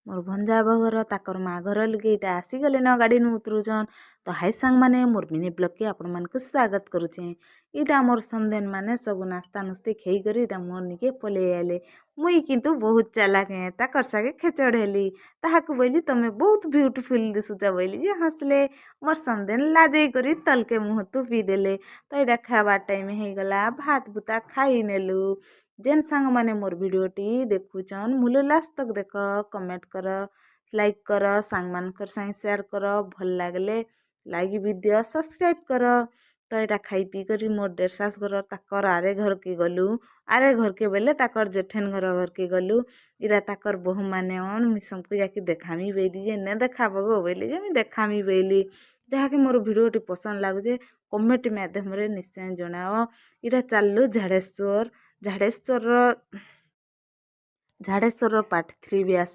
मोर भंजा बगर ताकर माँ घर लगे इटा आसीगले न गाड़ी नु उतरुचन। तो हाई सांग माने मोर मिनी ब्लॉग के आपण मान को स्वागत करुचे। इटा मोर समदेन माने सब नास्ता नुस्ती खेई करी इटा मोर निके पले आले। मुई किंतु बहुत चालाक है ताकर सागे खेचड़ हेली ताहाकु बोली तमे बहुत ब्यूटीफुल दिसुचा बोली जे हंसले। मोर समदेन लाजे करी तल के मुँह तू पी देले। तो इटा खावा टाइम हे गला भात बुता खाई नेलु। जेन सांग माने मोर वीडियो टी देखुचन मुलो लास्ट तक देख कमेंट कर लाइक कर सांग मानकर साई शेयर कर भल लागले लाइक भी दियो सब्सक्राइब कर। तो यहाँ खाई पी करी मोर डेरसास घर ताकर आरे घर के गलु आरे घर के बेले ताकर जेठेन घर के गलु। इरा ताकर बहु माने अन मुई सबको जाके देखामी बेली जे ने देखा बगो बेली जे मुई देखामी बेली। जहाँकि मोर वीडियो टी पसंद लागुचे कमेंट माध्यम रे निश्चय जणाओ। इरा चालु झाड़ेश्वर झाड़ेश्वर पार्ट 3 भी आस